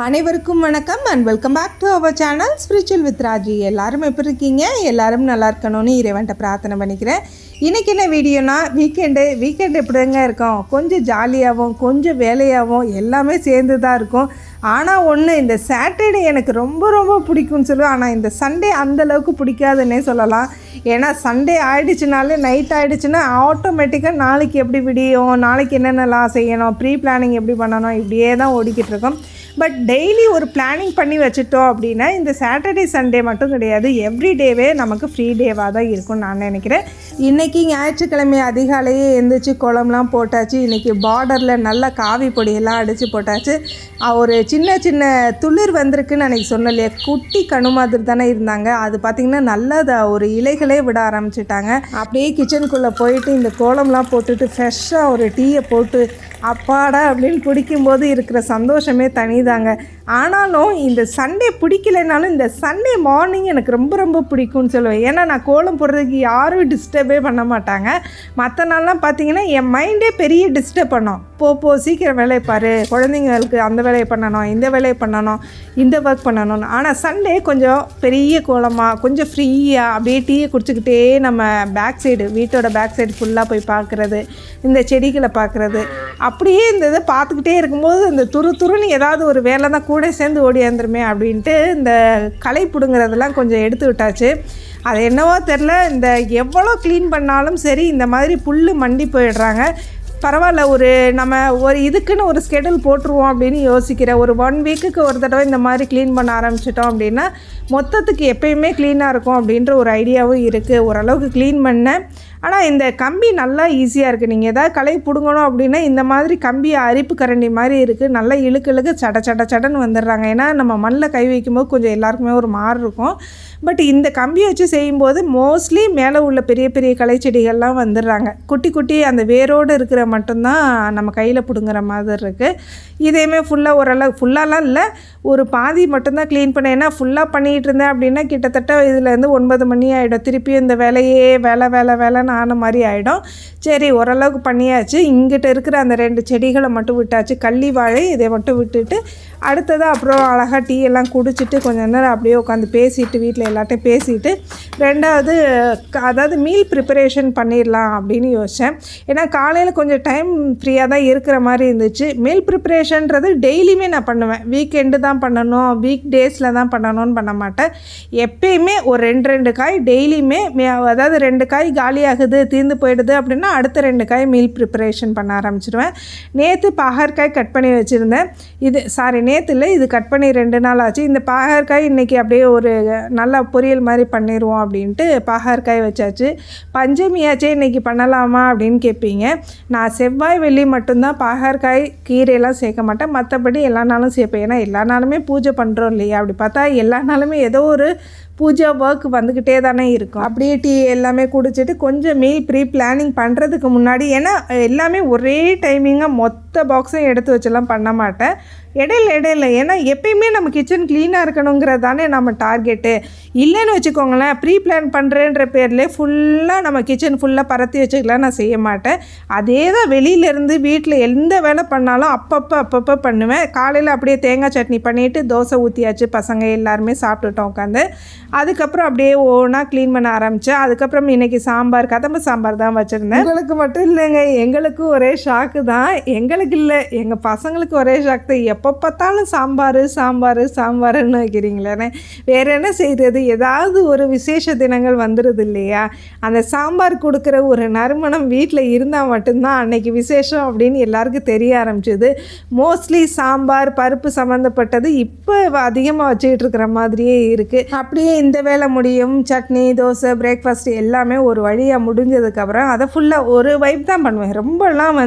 அனைவருக்கும் வணக்கம் and welcome back to our channel spiritual with Raji. எல்லாரும் எப்படி இருக்கீங்க? எல்லாரும் நல்லா இருக்கணும்னு இறைவன்ட்ட பிரார்த்தனை பண்ணிக்கிறேன். இன்றைக்கி என்ன வீடியோனா, வீக்கெண்டு எப்படிங்க இருக்கும், கொஞ்சம் ஜாலியாகவும் கொஞ்சம் வேலையாகவும் எல்லாமே சேர்ந்து தான் இருக்கும். ஆனால் ஒன்று, இந்த சாட்டர்டே எனக்கு ரொம்ப ரொம்ப பிடிக்கும்னு சொல்லுவேன். ஆனால் இந்த சண்டே அந்தளவுக்கு பிடிக்காதுன்னே சொல்லலாம். ஏன்னா சண்டே ஆகிடுச்சுனாலே, நைட் ஆகிடுச்சுன்னா ஆட்டோமேட்டிக்காக நாளைக்கு எப்படி விடியும், நாளைக்கு என்னென்னலாம் செய்யணும், ப்ரீ பிளானிங் எப்படி பண்ணணும், இப்படியே தான் ஓடிக்கிட்டு இருக்கோம். பட் டெய்லி ஒரு பிளானிங் பண்ணி வச்சுட்டோம் அப்படின்னா இந்த சாட்டர்டே சண்டே மட்டும் கிடையாது, எவ்ரி டேவே நமக்கு ஃப்ரீ டேவாக தான் இருக்கும்னு நான் நினைக்கிறேன். இன்றைக்கி ஞாயிற்றுக்கிழமை அதிகாலையே எழுந்திரிச்சு கோலம்லாம் போட்டாச்சு. இன்றைக்கி பார்டரில் நல்ல காவி பொடியெல்லாம் அடித்து போட்டாச்சு. ஒரு சின்ன சின்ன துளிர் வந்திருக்குன்னு அன்றைக்கி சொன்னேன் இல்லையா, குட்டி கணு மாதிரி தானே இருந்தாங்க. அது பார்த்திங்கன்னா நல்லா ஒரு இலைகளே விட ஆரம்பிச்சிட்டாங்க. அப்படியே கிச்சனுக்குள்ளே போயிட்டு இந்த கோலம்லாம் போட்டுட்டு ஃப்ரெஷ்ஷாக ஒரு டீயை போட்டு அப்பாடா அப்படின்னு குடிக்கும்போது இருக்கிற சந்தோஷமே தனிதாங்க. ஆனாலும் இந்த சண்டே பிடிக்கலைனாலும் இந்த சண்டே மார்னிங் எனக்கு ரொம்ப ரொம்ப பிடிக்கும்னு சொல்லுவேன். ஏன்னா நான் கோலம் போடுறதுக்கு யாரும் டிஸ்டர்பே பண்ண மாட்டாங்க. மற்ற நாள்லாம் பார்த்திங்கன்னா என் மைண்டே பெரிய டிஸ்டர்ப் பண்ணோம். போ சீக்கிரம் வேலையை பாரு, குழந்தைங்களுக்கு அந்த வேலையை பண்ணணும், இந்த வேலையை பண்ணணும், இந்த ஒர்க் பண்ணணும்னு. ஆனால் சண்டே கொஞ்சம் பெரிய கோலமாக கொஞ்சம் ஃப்ரீயாக அப்படியே டீயை குடிச்சிக்கிட்டே நம்ம பேக் சைடு, வீட்டோட பேக் சைடு ஃபுல்லாக போய் பார்க்குறது, இந்த செடிகளை பார்க்குறது, அப்படியே இந்த இதை பார்த்துக்கிட்டே இருக்கும்போது இந்த துருன்னு ஏதாவது ஒரு வேலை தான் கூட சேர்ந்து ஓடியாந்துருமே அப்படின்ட்டு இந்த களை பிடுங்கிறதெல்லாம் கொஞ்சம் எடுத்து விட்டாச்சு. அது என்னவோ தெரில, இந்த எவ்வளோ க்ளீன் பண்ணாலும் சரி இந்த மாதிரி புல் மண்டி போயிடுறாங்க. பரவாயில்ல, நம்ம இதுக்குன்னு ஒரு ஸ்கெடியூல் போட்டுருவோம் அப்படின்னு யோசிக்கிறேன். ஒரு 1 வீக்குக்கு ஒரு தடவை இந்த மாதிரி க்ளீன் பண்ண ஆரம்பிச்சிட்டோம் அப்படின்னா மொத்தத்துக்கு எப்பயுமே க்ளீனாக இருக்கும் அப்படின்ற ஒரு ஐடியாவும் இருக்குது. ஓரளவுக்கு க்ளீன் பண்ணேன். ஆனால் இந்த கம்பி நல்லா ஈஸியாக இருக்குது. நீங்கள் எதாவது களை பிடுங்கணும் அப்படின்னா இந்த மாதிரி கம்பி அரிப்பு கரண்டி மாதிரி இருக்குது. நல்லா இழுக்கு சடன்னு வந்துடுறாங்க. ஏன்னா நம்ம மண்ணில் கை வைக்கும்போது கொஞ்சம் எல்லாருக்குமே ஒரு மாறு இருக்கும். பட் இந்த கம்பியை வச்சு செய்யும்போது மோஸ்ட்லி மேலே உள்ள பெரிய பெரிய களை செடிகள்லாம் வந்துடுறாங்க. குட்டி அந்த வேரோடு இருக்கிற மட்டும்தான் நம்ம கையில் பிடுங்குற மாதிரி இருக்குது. இதையுமே ஃபுல்லாக ஓரளவு ஃபுல்லாலாம் இல்லை, ஒரு பாதி மட்டும்தான் க்ளீன் பண்ணேன். ஏன்னா ஃபுல்லாக பண்ணிகிட்டு இருந்தேன் அப்படின்னா கிட்டத்தட்ட இதுலேருந்து 9 மணி ஆகிடும். திருப்பியும் இந்த வேலையே வேலைன்னு ஆன மாதிரி ஆகிடும். சரி, ஓரளவுக்கு பண்ணியாச்சு. இங்கிட்ட இருக்கிற அந்த 2 செடிகளை மட்டும் விட்டாச்சு. கள்ளி வாழை இதை மட்டும் விட்டுட்டு அடுத்ததாக அப்புறம் அழகாக டீ எல்லாம் குடிச்சிட்டு கொஞ்சம் நேரம் அப்படியே உட்காந்து பேசிட்டு, வீட்டில் எல்லாட்டையும் பேசிட்டு, ரெண்டாவது அதாவது மீல் ப்ரிப்பரேஷன் பண்ணிடலாம் அப்படின்னு யோசித்தேன். ஏன்னா காலையில் கொஞ்சம் டைம் ஃப்ரீயாக தான் இருக்கிற மாதிரி இருந்துச்சு. மீல் ப்ரிப்பரேஷன்றது டெய்லியுமே நான் பண்ணுவேன். வீக்கெண்டு தான் பண்ணணும், வீக் டேஸில் தான் பண்ணணும்னு பண்ண மாட்டேன். எப்பயுமே ஒரு 2 காய் டெய்லியுமே, அதாவது 2 காய் காலியாகுது, தீர்ந்து போயிடுது அப்படின்னா அடுத்த 2 காய் மீல் ப்ரிப்பரேஷன் பண்ண ஆரம்பிச்சிடுவேன். நேற்று பாகற்காய் கட் பண்ணி வச்சுருந்தேன். நேற்று இல்லை, இது கட் பண்ணி 2 நாள் ஆச்சு. இந்த பாகற்காய் இன்றைக்கி அப்படியே ஒரு நல்லா பொரியல் மாதிரி பண்ணிடுவோம் அப்படின்ட்டு பாகற்காய் வச்சாச்சு. பஞ்சமியாச்சே இன்றைக்கி பண்ணலாமா அப்படின்னு கேட்பீங்க. நான் செவ்வாய் வெள்ளி மட்டும்தான் பாகற்காய் கீரையெல்லாம் சேர்க்க மாட்டேன். மற்றபடி எல்லா நாளும் சேர்ப்பேன். ஏன்னா எல்லா நாளுமே பூஜை பண்ணுறோம் இல்லையா, அப்படி பார்த்தா எல்லா நாளுமே ஏதோ ஒரு பூஜா ஒர்க் வந்துக்கிட்டே தானே இருக்கும். அப்படியே டீ எல்லாமே குடிச்சிட்டு கொஞ்சம் மீல் ப்ரீ பிளானிங் பண்ணுறதுக்கு முன்னாடி, ஏன்னா எல்லாமே ஒரே டைமிங்காக மொத்த பாக்ஸையும் எடுத்து வச்செல்லாம் பண்ண மாட்டேன். இடையில ஏன்னா எப்பயுமே நம்ம கிச்சன் க்ளீனாக இருக்கணுங்கிறது தானே நம்ம டார்கெட்டு. இல்லைன்னு வச்சுக்கோங்களேன், ப்ரீ பிளான் பண்ணுறேன்ற பேர்லேயே ஃபுல்லாக நம்ம கிச்சன் ஃபுல்லாக பரத்தி வச்சுக்கலாம் நான் செய்ய மாட்டேன். அதே தான் வெளியிலேருந்து வீட்டில் எந்த வேலை பண்ணாலும் அப்பப்போ பண்ணுவேன். காலையில் அப்படியே தேங்காய் சட்னி பண்ணிவிட்டு தோசை ஊற்றியாச்சு. பசங்க எல்லாருமே சாப்பிட்டுட்டோம் உட்காந்து. அதுக்கப்புறம் அப்படியே ஒவ்வொன்றா க்ளீன் பண்ண ஆரம்பித்தேன். அதுக்கப்புறம் இன்றைக்கி கதம்ப சாம்பார் தான் வச்சுருந்தேன். உங்களுக்கு மட்டும் இல்லைங்க, எங்களுக்கும் ஒரே ஷாக்கு தான். எங்களுக்கு இல்லை, எங்கள் பசங்களுக்கு ஒரே ஷாக் தான். எப்போ பார்த்தாலும் சாம்பாருன்னு வைக்கிறீங்களே, வேறு என்ன செய்கிறது? ஏதாவது ஒரு விசேஷ தினங்கள் வந்துடுது இல்லையா, அந்த சாம்பார் கொடுக்குற ஒரு நறுமணம் வீட்டில் இருந்தால் மட்டும்தான் அன்னைக்கு விசேஷம் அப்படின்னு எல்லாருக்கும் தெரிய ஆரம்பிச்சிது. மோஸ்ட்லி சாம்பார் பருப்பு சம்மந்தப்பட்டது இப்போ அதிகமாக வச்சுக்கிட்டு இருக்கிற மாதிரியே இருக்குது. அப்படியே இந்த வேலை முடியும். சட்னி, தோசை, பிரேக்ஃபாஸ்ட் எல்லாமே ஒரு வழியாக முடிஞ்சதுக்கப்புறம் அதை ஃபுல்லாக ஒரு வைப் தான் பண்ணுவேன். ரொம்பலாம்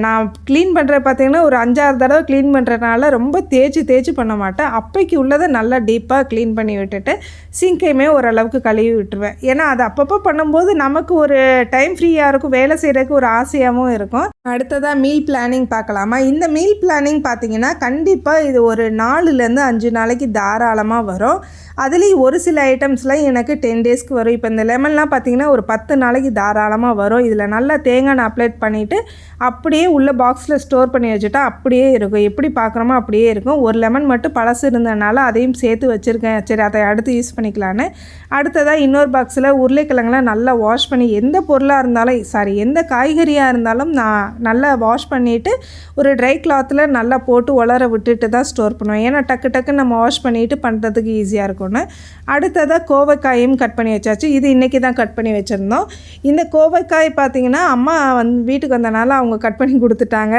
நான் க்ளீன் பண்ணுறது பார்த்திங்கன்னா ஒரு 5-6 தடவை க்ளீன் பண்ணுறதுனால ரொம்ப தேய்ச்சி பண்ண மாட்டேன். அப்போக்கு உள்ளதை நல்லா டீப்பாக க்ளீன் பண்ணி விட்டுட்டு சிங்கையுமே ஓரளவுக்கு கழுவி விட்டுருவேன். ஏன்னா அது அப்பப்போ பண்ணும்போது நமக்கு ஒரு டைம் ஃப்ரீயாக இருக்கும், வேலை செய்கிறதுக்கு ஒரு ஆசையாகவும் இருக்கும். அடுத்ததாக மீல் பிளானிங் பார்க்கலாமா? இந்த மீல் பிளானிங் பார்த்தீங்கன்னா கண்டிப்பாக இது ஒரு 4லேருந்து 5 நாளைக்கு தாராளமாக வரும். அதுலேயும் ஒரு சில ஐட்டம்ஸ்லாம் எனக்கு 10 டேஸ்க்கு வரும். இப்போ இந்த லெமன்லாம் பார்த்திங்கன்னா ஒரு 10 நாளைக்கு தாராளமாக வரும். இதில் நல்லா தேங்காய் எண்ணெய் அப்ளை பண்ணிவிட்டு அப்படியே உள்ள பாக்ஸில் ஸ்டோர் பண்ணி வச்சுட்டா அப்படியே இருக்கும். எப்படி பார்க்குறோமோ அப்படியே இருக்கும். ஒரு லெமன் மட்டும் பழசு இருந்ததுனால அதையும் சேர்த்து வச்சுருக்கேன். சரி, அதை அடுத்து யூஸ் பண்ணிக்கலான்னு. அடுத்ததாக இன்னொரு பாக்ஸில் உருளைக்கிழங்குலாம் நல்லா வாஷ் பண்ணி எந்த பொருளாக இருந்தாலும் எந்த காய்கறியாக இருந்தாலும் நான் நல்லா வாஷ் பண்ணிவிட்டு ஒரு ட்ரை கிளாத்தில் நல்லா போட்டு உலர விட்டுட்டு தான் ஸ்டோர் பண்ணுவேன். ஏன்னா டக்கு நம்ம வாஷ் பண்ணிவிட்டு பண்ணுறதுக்கு ஈஸியாக இருக்கும்னு. அடுத்ததாக கோவைக்காயும் கட் பண்ணி வச்சாச்சு. இது இன்றைக்கி தான் கட் பண்ணி வச்சுருந்தோம். இந்த கோவைக்காய் பார்த்திங்கன்னா அம்மா வீட்டுக்கு வந்தனால அவங்க கட் பண்ணி கொடுத்துட்டாங்க.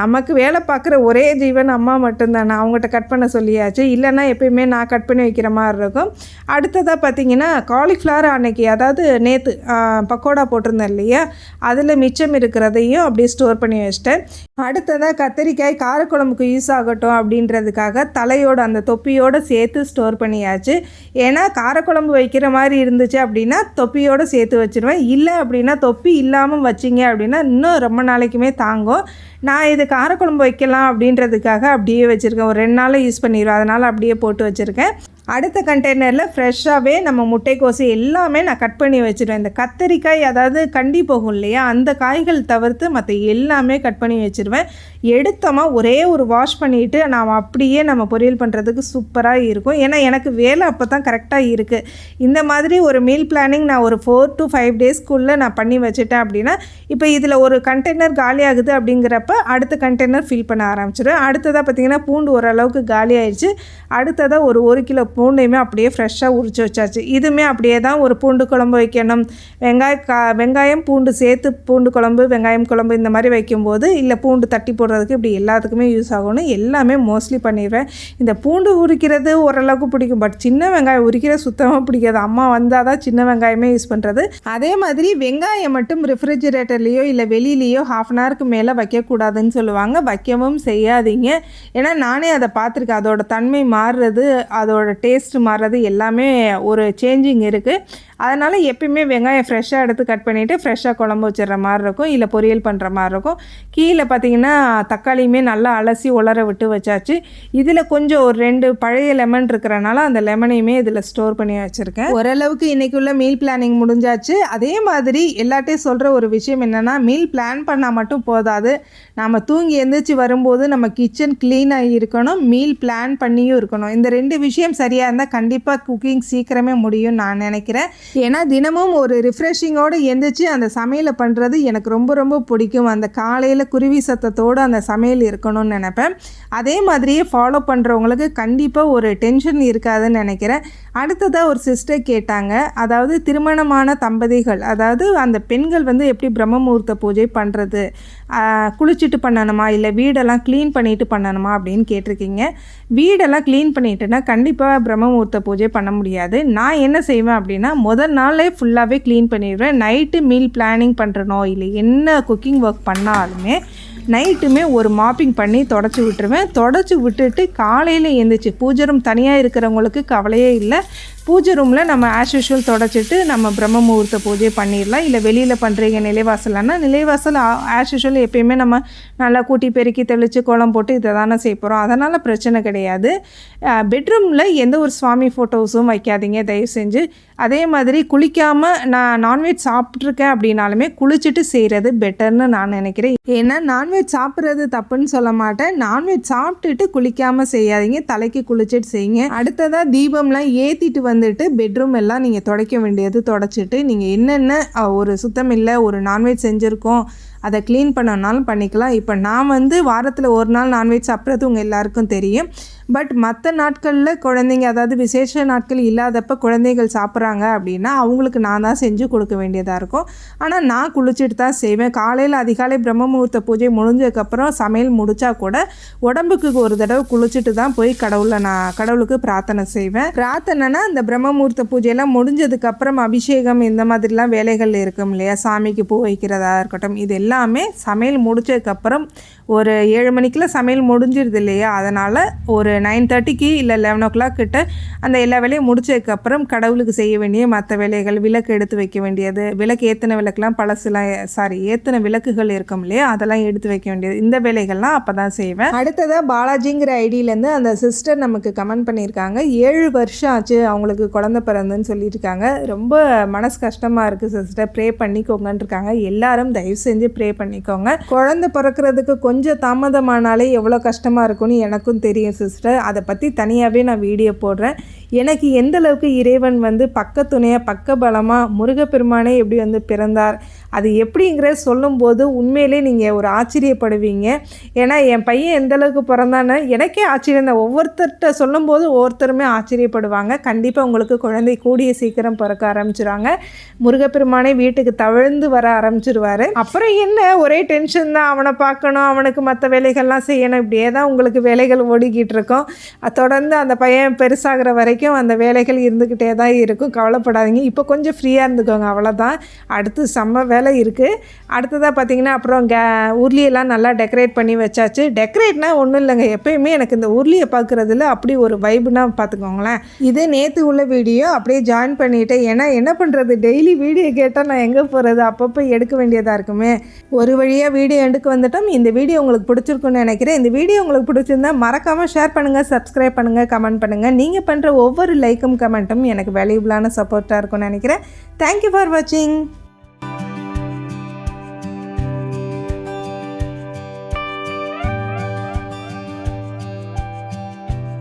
நமக்கு வேலை பார்க்குற ஒரே ஜீவன் அம்மா மட்டும்தானே, அவங்ககிட்ட கட் பண்ண சொல்லியாச்சு. இல்லைன்னா எப்பயுமே நான் கட் பண்ணி வைக்கிற மாதிரி இருக்கும். அடுத்ததாக பார்த்திங்கன்னா காலிஃப்ளவர் அன்னைக்கு, அதாவது நேற்று பக்கோடா போட்டிருந்தேன் இல்லையா, அதில் மிச்சம் இருக்கிறதையும் அப்படியே ஸ்டோர் பண்ணி வச்சிட்டேன். அடுத்ததாக கத்திரிக்காய் காரக்குழம்புக்கு யூஸ் ஆகட்டும் அப்படின்றதுக்காக தலையோடு அந்த தொப்பியோடு சேர்த்து ஸ்டோர் பண்ணியாச்சு. ஏன்னா காரக்குழம்பு வைக்கிற மாதிரி இருந்துச்சு அப்படின்னா தொப்பியோடு சேர்த்து வச்சுருவேன். இல்லை அப்படின்னா தொப்பி இல்லாமல் வச்சிங்க அப்படின்னா இன்னும் ரொம்ப நாளைக்குமே தாங்கும். நான் இது காரக்குழம்பு வைக்கலாம் அப்படின்றதுக்காக அப்படியே வச்சுருக்கேன். ஒரு 2 நாளில் யூஸ் பண்ணிடுவேன். அதனால் அப்படியே போட்டு வச்சுருக்கேன். அடுத்த கண்டெய்னரில் ஃப்ரெஷ்ஷாகவே நம்ம முட்டைக்கோசு எல்லாமே நான் கட் பண்ணி வச்சுருவேன். இந்த கத்தரிக்காய், அதாவது கண்டி போகும் இல்லையா, அந்த காய்கள் தவிர்த்து மற்ற எல்லாமே கட் பண்ணி வச்சுருவேன். எடுத்தோமா ஒரே ஒரு வாஷ் பண்ணிவிட்டு நாம் அப்படியே நம்ம பொரியல் பண்ணுறதுக்கு சூப்பராக இருக்கும். ஏன்னா எனக்கு வேலை அப்போ தான் கரெக்டாக இருக்குது. இந்த மாதிரி ஒரு மீல் பிளானிங் நான் ஒரு 4 to 5 டேஸ்க்குள்ளே நான் பண்ணி வச்சுட்டேன் அப்படின்னா, இப்போ இதில் ஒரு கண்டெய்னர் காலி ஆகுது அப்படிங்கிறப்ப அடுத்த கண்டெய்னர் ஃபில் பண்ண ஆரம்பிச்சிடுவேன். அடுத்ததாக பார்த்திங்கன்னா பூண்டு ஓரளவுக்கு காலி ஆயிடுச்சு. அடுத்ததாக ஒரு 1 கிலோ பூண்டையுமே அப்படியே ஃப்ரெஷ்ஷாக உரிச்சு வச்சாச்சு. இதுவுமே அப்படியே தான் ஒரு பூண்டு குழம்பு வைக்கணும். வெங்காயம் பூண்டு சேர்த்து பூண்டு குழம்பு, வெங்காயம் குழம்பு இந்த மாதிரி வைக்கும்போது, இல்லை பூண்டு தட்டி போடுறதுக்கு, இப்படி எல்லாத்துக்குமே யூஸ் ஆகணும். எல்லாமே மோஸ்ட்லி பண்ணிடுவேன். இந்த பூண்டு உரிக்கிறது ஓரளவுக்கு பிடிக்கும், பட் சின்ன வெங்காயம் உரிக்கிற சுத்தமாக பிடிக்காது. அம்மா வந்தால் தான் சின்ன வெங்காயமே யூஸ் பண்ணுறது. அதே மாதிரி வெங்காயம் மட்டும் ரெஃப்ரிஜிரேட்டர்லேயோ இல்லை வெளியிலேயோ 1/2 hourக்கு மேலே வைக்கக்கூடாதுன்னு சொல்லுவாங்க. வைக்கவும் செய்யாதீங்க. ஏன்னா நானே அதை பார்த்துருக்கேன். அதோட தன்மை மாறுறது, அதோட டேஸ்ட் மாறுறது எல்லாமே ஒரு சேஞ்சிங் இருக்குது. அதனால் எப்பயுமே வெங்காயம் ஃப்ரெஷ்ஷாக எடுத்து கட் பண்ணிவிட்டு ஃப்ரெஷ்ஷாக குழம்பு வச்சிடுற மாதிரி இருக்கும், இல்லை பொரியல் பண்ணுற மாதிரி இருக்கும். கீழே பார்த்திங்கன்னா தக்காளியுமே நல்லா அலசி உலர விட்டு வச்சாச்சு. இதில் கொஞ்சம் ஒரு 2 பழைய லெமன் இருக்கிறனால அந்த லெமனையுமே இதில் ஸ்டோர் பண்ணி வச்சுருக்கேன். ஓரளவுக்கு இன்றைக்குள்ள மீல் பிளானிங் முடிஞ்சாச்சு. அதே மாதிரி எல்லாட்டையும் சொல்கிற ஒரு விஷயம் என்னென்னா, மீல் பிளான் பண்ணால் மட்டும் போதாது. நம்ம தூங்கி எழுந்திரிச்சு வரும்போது நம்ம கிச்சன் க்ளீனாக இருக்கணும், மீல் பிளான் பண்ணியும் இருக்கணும். இந்த 2 விஷயம் சரியாக இருந்தால் கண்டிப்பாக குக்கிங் சீக்கிரமே முடியும் நான் நினைக்கிறேன். ஏன்னா தினமும் ஒரு ரிஃப்ரெஷிங்கோடு எந்திரிச்சு அந்த சமையலை பண்ணுறது எனக்கு ரொம்ப ரொம்ப பிடிக்கும். அந்த காலையில் குருவி சத்தத்தோடு அந்த சமையல் இருக்கணும்னு நினைப்பேன். அதே மாதிரியே ஃபாலோ பண்ணுறவங்களுக்கு கண்டிப்பாக ஒரு டென்ஷன் இருக்காதுன்னு நினைக்கிறேன். அடுத்ததாக ஒரு சிஸ்டர் கேட்டாங்க, அதாவது திருமணமான தம்பதிகள், அதாவது அந்த பெண்கள் எப்படி பிரம்ம முகூர்த்த பூஜை பண்ணுறது, குளிச்சுட்டு பண்ணணுமா இல்லை வீடெல்லாம் க்ளீன் பண்ணிவிட்டு பண்ணணுமா அப்படின்னு கேட்டிருக்கீங்க. வீடெல்லாம் க்ளீன் பண்ணிட்டுனா கண்டிப்பாக பிரம்ம முகூர்த்த பூஜை பண்ண முடியாது. நான் என்ன செய்வேன் அப்படின்னா, முதல் நாளே ஃபுல்லாகவே க்ளீன் பண்ணிடுவேன். நைட்டு மீல் பிளானிங் பண்ணுறனோ இல்லை என்ன குக்கிங் ஒர்க் பண்ணாலுமே நைட்டுமே ஒரு மாப்பிங் பண்ணி தொடச்சி விட்டுருவேன். தொடச்சி விட்டுட்டு காலையில் எழுந்திரிச்சு, பூஜை ரூம் தனியாக இருக்கிறவங்களுக்கு கவலையே இல்லை. பூஜை ரூமில் நம்ம ஆஸ் யூஷுவல் தொடச்சிட்டு நம்ம பிரம்ம முகூர்த்த பூஜை பண்ணிடலாம். இல்லை வெளியில் பண்ணுறீங்க நிலைவாசல்னா நிலைவாசல் ஆஸ் யூஷுவல் எப்பயுமே நம்ம நல்லா கூட்டி பெருக்கி தெளித்து கோலம் போட்டு இதை தானே செய்ய போகிறோம். அதனால் பிரச்சனை கிடையாது. பெட்ரூமில் எந்த ஒரு சுவாமி ஃபோட்டோஸும் வைக்காதீங்க தயவு செஞ்சு. அதே மாதிரி குளிக்காமல் நான் நான்வெஜ் சாப்பிட்ருக்கேன் அப்படின்னாலுமே குளிச்சுட்டு செய்கிறது பெட்டர்னு நான் நினைக்கிறேன். ஏன்னா நான்வெஜ் சாப்பிட்றது தப்புன்னு சொல்ல மாட்டேன். நான்வெஜ் சாப்பிட்டுட்டு குளிக்காமல் செய்யாதீங்க, தலைக்கு குளிச்சுட்டு செய்யுங்க. அடுத்ததாக தீபம்லாம் ஏற்றிட்டு வந்துட்டு பெட்ரூம் எல்லாம் நீங்கள் துடைக்க வேண்டியது தொடச்சிட்டு, நீங்கள் என்னென்ன ஒரு சுத்தம் இல்லை ஒரு நான்வெஜ் செஞ்சுருக்கோம் அதை க்ளீன் பண்ணனாலும் பண்ணிக்கலாம். இப்போ நான் வாரத்தில் ஒரு நாள் நான்வெஜ் சாப்பிட்றது உங்கள் எல்லாருக்கும் தெரியும். பட் மற்ற நாட்களில் குழந்தைங்க, அதாவது விசேஷ நாட்கள் இல்லாதப்போ குழந்தைகள் சாப்பிட்றாங்க அப்படின்னா அவங்களுக்கு நான் தான் செஞ்சு கொடுக்க வேண்டியதாக இருக்கும். ஆனால் நான் குளிச்சுட்டு தான் செய்வேன். காலையில் அதிகாலை பிரம்ம முகூர்த்த பூஜை முடிஞ்சதுக்கப்புறம் சமையல் முடித்தா கூட உடம்புக்கு ஒரு தடவை குளிச்சுட்டு தான் போய் கடவுளுக்கு பிரார்த்தனை செய்வேன். பிரார்த்தனைனா இந்த பிரம்ம முகூர்த்த பூஜையெல்லாம் முடிஞ்சதுக்கப்புறம் அபிஷேகம் இந்த மாதிரிலாம் வேலைகள் இருக்கும் இல்லையா, சாமிக்கு பூ வைக்கிறதா இருக்கட்டும், இது எல்லாமே சமையல் முடிச்சதுக்கப்புறம் ஒரு 7 மணிக்கெலாம் சமையல் முடிஞ்சிருது இல்லையா, அதனால் ஒரு 9:30க்கு இல்லை 11 o'clock கிட்ட அந்த எல்லா வேலையும் முடிச்சதுக்கப்புறம் கடவுளுக்கு செய்ய வேண்டிய மற்ற வேலைகள், விளக்கு எடுத்து வைக்க வேண்டியது, விளக்கு ஏற்றின விளக்குலாம் ஏற்றின விளக்குகள் இருக்கும் இல்லையா, அதெல்லாம் எடுத்து வைக்க வேண்டியது, இந்த வேலைகள்லாம் அப்போ தான் செய்வேன். அடுத்ததாக பாலாஜிங்கிற ஐடியிலேருந்து அந்த சிஸ்டர் நமக்கு கமெண்ட் பண்ணியிருக்காங்க. 7 வருஷம் ஆச்சு அவங்களுக்கு குழந்தை பிறந்துன்னு சொல்லியிருக்காங்க. ரொம்ப மனசு கஷ்டமாக இருக்குது சிஸ்டர், ப்ரே பண்ணிக்கோங்கன்னு இருக்காங்க. எல்லாரும் தயவு செஞ்சு ப்ரே பண்ணிக்கோங்க. குழந்தை பிறக்கிறதுக்கு கொஞ்சம் தாமதமானாலே எவ்வளோ கஷ்டமாக இருக்கும்னு எனக்கும் தெரியும் சிஸ்டர். அதை பற்றி தனியாகவே நான் வீடியோ போடுறேன். எனக்கு எந்த அளவுக்கு இறைவன் பக்க துணையாக பக்க பலமாக முருகப்பெருமானே எப்படி பிறந்தார் அது எப்படிங்கிறத சொல்லும்போது உண்மையிலே நீங்கள் ஒரு ஆச்சரியப்படுவீங்க. ஏன்னா என் பையன் எந்த அளவுக்கு பிறந்தான்னு எனக்கே ஆச்சரியம் தான். ஒவ்வொருத்தர்கிட்ட சொல்லும்போது ஒவ்வொருத்தருமே ஆச்சரியப்படுவாங்க. கண்டிப்பாக உங்களுக்கு குழந்தை கூடிய சீக்கிரம் பிறக்க ஆரம்பிச்சிருவாங்க. முருகப்பெருமானே வீட்டுக்கு தவழ்ந்து வர ஆரம்பிச்சிருவார். அப்புறம் என்ன, ஒரே டென்ஷன் தான். அவனை பார்க்கணும், அவனுக்கு மற்ற வேலைகள்லாம் செய்யணும், இப்படியே தான் உங்களுக்கு வேலைகள் ஓடிக்கிட்டு இருக்கும். தொடர்ந்து அந்த பையன் பெருசாகிற வரைக்கும் அந்த வேலைகள் இருந்துக்கிட்டே தான் இருக்கும். கவலைப்படாதீங்க, இப்போ கொஞ்சம் ஃப்ரீயாக இருந்துக்கோங்க, அவ்வளோதான். அடுத்து செம்ம வேலை இருக்குது. அடுத்ததாக பார்த்திங்கன்னா அப்புறம் உருளியெல்லாம் நல்லா டெக்கரேட் பண்ணி வச்சாச்சு. டெக்கரேட்னால் ஒன்றும் இல்லைங்க, எப்போயுமே எனக்கு இந்த உருளியை பார்க்குறதுல அப்படி ஒரு வைப்புனா பார்த்துக்கோங்களேன். இது நேற்று உள்ள வீடியோ அப்படியே ஜாயின் பண்ணிவிட்டேன். ஏன்னா என்ன பண்ணுறது, டெய்லி வீடியோ கேட்டால் நான் எங்கே போகிறது, அப்பப்போ எடுக்க வேண்டியதாக இருக்குமே. ஒரு வழியாக வீடியோ எடுக்க வந்துட்டோம். இந்த வீடியோ உங்களுக்கு பிடிச்சிருக்குன்னு நினைக்கிறேன். இந்த வீடியோ உங்களுக்கு பிடிச்சிருந்தா மறக்காமல் ஷேர் பண்ணுங்கள், சப்ஸ்கிரைப் பண்ணுங்கள், கமெண்ட் பண்ணுங்கள். நீங்கள் பண்ணுற ஒவ்வொரு லைக்கும் கமெண்ட்டும் எனக்கு வேல்யூபிளான சப்போர்ட்டாக இருக்கும்னு நினைக்கிறேன். தேங்க்யூ ஃபார் வாட்சிங்.